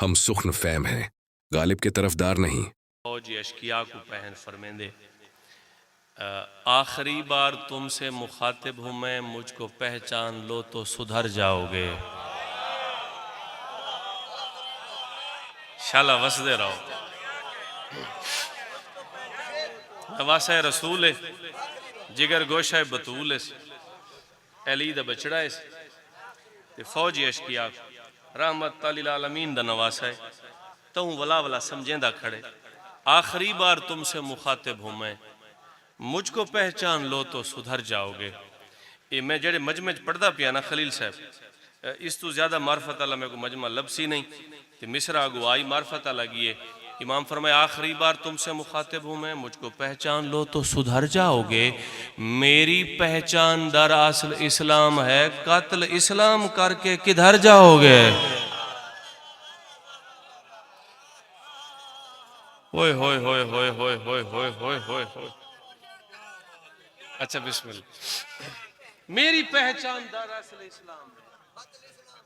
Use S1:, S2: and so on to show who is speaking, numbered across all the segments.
S1: हम सुख्न फैम हैं, गालिब के तरफदार नहीं।
S2: फौज अशकिया को पहन फरमेंदे, आखिरी बार तुमसे मुखातिब हूँ मैं, मुझको पहचान लो तो सुधर जाओगे। शाला वसदे रहो। नवासा रसूल है, जिगर गोशा बतूल है, अली दा बचड़ा है, ते फौज अशकिया रहमत लिल आलमीन दा नवासा है। तो वला वला समझेंदा खड़े, आखिरी बार तुमसे मुखातिब हूँ मैं, मुझको पहचान लो तो सुधर जाओगे। ये मैं जेड़े मजमे पढ़दा पिया ना खलील साहब, इस तो ज़्यादा मार्फत अला मेरे को मजमा लबसी नहीं, तो मिसरा अगो आई मार्फत लगी है। इमाम फरमाए आखिरी बार तुमसे मुखातिब हूँ मैं, मुझको पहचान लो तो सुधर जाओगे। मेरी पहचान दरअसल इस्लाम है, कत्ल इस्लाम करके किधर जाओगे। होय होय होय होय होय होय होय होय होय होय। अच्छा बिस्मिल्लाह। मेरी पहचान दरअसल इस्लाम है,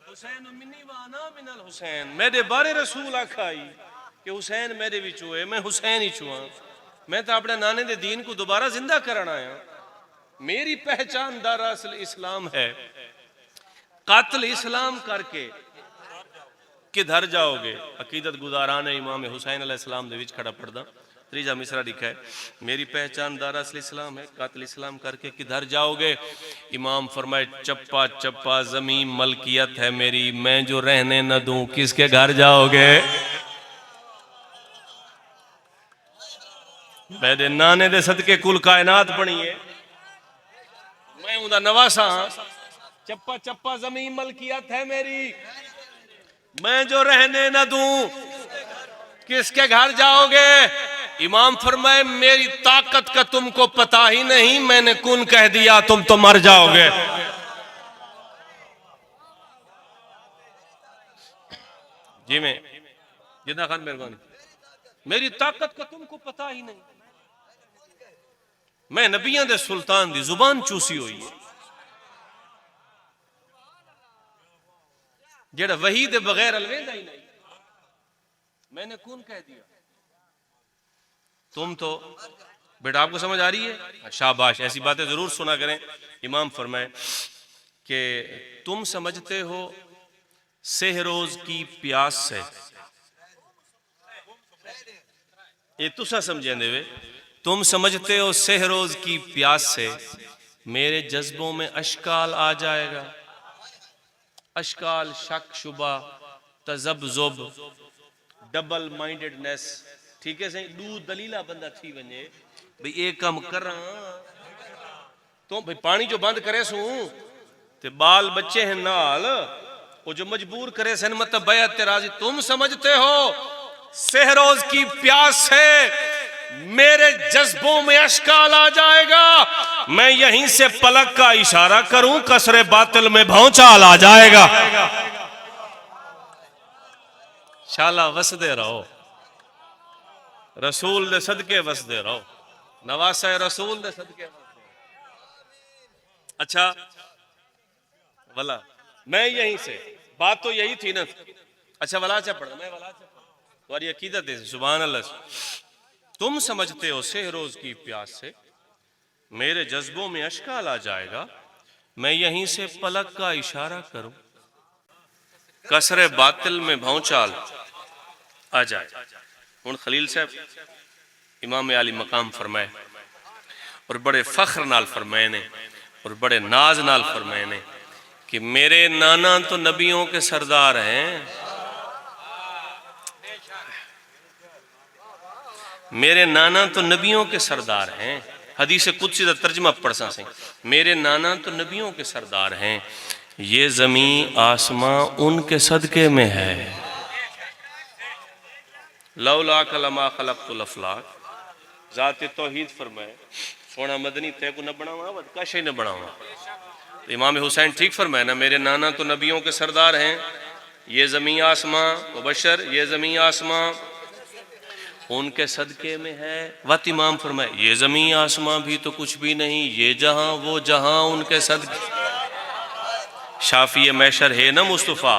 S2: हुसैन मिन्नी व अना मिनल हुसैन। मेरे बारे रसूल आखाई कि हुसैन मेरे विचों है, मैं हुसैन ही छुआ। मैं तो अपने नाने दे दीन को दोबारा जिंदा करना आया। मेरी पहचान दरअसल इस्लाम है, कत्ल इस्लाम करके किधर जाओगे। अकीदत गुजारान है इमाम हुसैन अलैहिस्सलाम दे विच खड़ा पढ़दा त्रीजा मिसरा लिखा है, मेरी पहचान दरअसल इस्लाम है, कातिल इस्लाम करके किधर जाओगे। इमाम फरमाए चप्पा चप्पा जमीन मलकियत है मेरी, मैं जो रहने न दूं किसके घर जाओगे। मेरे नाने दे सदके कुल कायनात बनी है, मैं उदा नवासा। चप्पा चप्पा जमीन मलकियत है मेरी, मैं जो रहने न दूं किसके घर जाओगे। इमाम फरमाए मेरी ताकत का तुमको पता ही नहीं, मैंने कौन कह दिया तुम तो मर जाओगे। जी मैं जिन्ना खान मेहरबानी, मेरी ताकत का तुमको पता ही नहीं, मैं नबियां दे सुल्तान दी जुबान चूसी हुई है, जेड़ा वही दे बगैर अलवेदा ही नहीं, मैंने कौन कह दिया। तुम तो बेटा आपको समझ आ रही है, शाबाश, ऐसी बातें जरूर सुना करें। इमाम फरमाए कि तुम समझते हो सेहरोज की प्यास से, ये तुसा समझे देवे, तुम समझते हो सेहरोज की प्यास से मेरे जज्बों में अशकाल आ जाएगा। अशकाल शक शुबा तजब्जुब डबल माइंडेडनेस, ठीक है सही, दू दलीला बंदा थी वने भाई एक काम कर तो भाई पानी जो बंद करे सू ते बाल बच्चे हैं नाल, वो जो मजबूर करे सन मतलब बैत राजी। तुम समझते हो सेहरोज की प्यास से मेरे जज्बों में अशकाल आ जाएगा, मैं यहीं से पलक का इशारा करूं कसरे बातिल में भौचाल आ जाएगा। शाला वसदे रहो, रसूल दे सदके वसदे रहो, नवासा रसूल दे सदके। अच्छा वला मैं यहीं से, बात तो यही थी ना। अच्छा वला चा पढ़, मैं वला चा पढ़, तुम्हारी अकीदत है सुभान अल्लाह। तुम समझते हो सेहरोज की प्यास से मेरे जज्बों में अशकाल आ जाएगा, मैं यहीं से पलक का इशारा करूं कसरे बातिल में भौचाल आ जाए। हुण खलील साहब इमाम आली मकाम फरमाए और बड़े फख्र नाल फरमाए ने और बड़े नाज नाल फरमाए ने कि मेरे नाना तो नबियों के सरदार हैं, मेरे नाना तो नबियों के सरदार हैं। हदीस कुदसी दा तर्जमा पढ़सा से, मेरे नाना तो नबियों के सरदार हैं, ये जमीन आसमां उनके सदके में है। लौला कलमा खलक़तुल अफ़लाक, ज़ात तौहीद फरमाए सोना मदनी तय को न बनावा वद काशे न बनावा। तो इमाम हुसैन ठीक फरमाए ना, मेरे नाना तो नबियों के सरदार हैं, ये ज़मीन आसमां वबशर, ये ज़मीन आसमां उनके सदके में है। वत इमाम फरमाए ये ज़मीन आसमां भी तो कुछ भी नहीं, ये जहां वो जहां उनके सदके। शाफी मैशर है ना मुस्तफ़ा,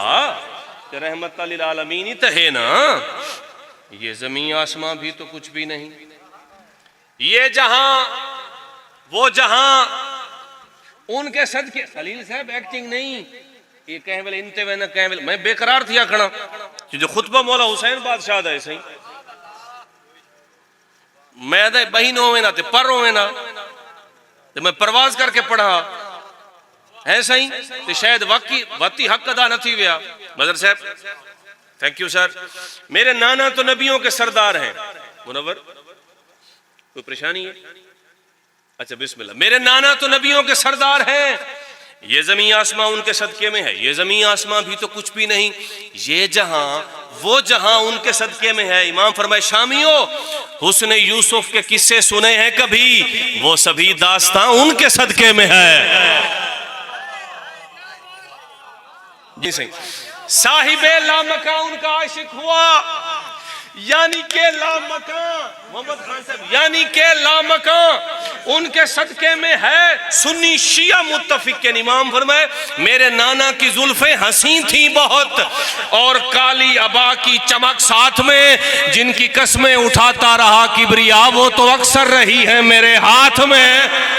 S2: कि रहमत लिल आलमीन ही तो है ना, ये जमीन आसमां भी तो कुछ भी नहीं। ये जहां वो जहां उनके सदके, खलील साहब एक्टिंग नहीं, ये कहें बोले इनते वे ना कहें बोले, मैं बेकरार थिया खड़ा कि जो खुतबा मौला हुसैन बादशाह दा है सही, मैं दे बहिन होवे ना ते पर होवे ना, तो मैं परवाज करके पढ़ा है सही, तो शायद वाकई हक अदा न थी विया। बदर साहब थैंक यू सर। मेरे नाना तो नबियों के सरदार हैं। मुनव्वर कोई परेशानी है? अच्छा बिस्मिल्लाह। मेरे नाना तो नबियों के सरदार हैं, ये जमीन आसमां उनके सदके में है, ये जमीन आसमां भी तो कुछ भी नहीं, ये जहां वो जहां उनके सदके में है। इमाम फरमाए शामियों, हुस्न यूसुफ के किस्से सुने हैं कभी? वो सभी दास्तां उनके सदके में है। जी सही। साहिबे लामका उनका आशिक हुआ, यानी के लामका, मोहम्मद खान साहब, यानी के लामका उनके सदके में है। सुन्नी शिया मुत्तफिक के इमाम फरमाए मेरे नाना की जुल्फे हसी थी बहुत, और काली अबा की चमक साथ में, जिनकी कस्में उठाता रहा किबरिया वो तो अक्सर रही है मेरे हाथ में।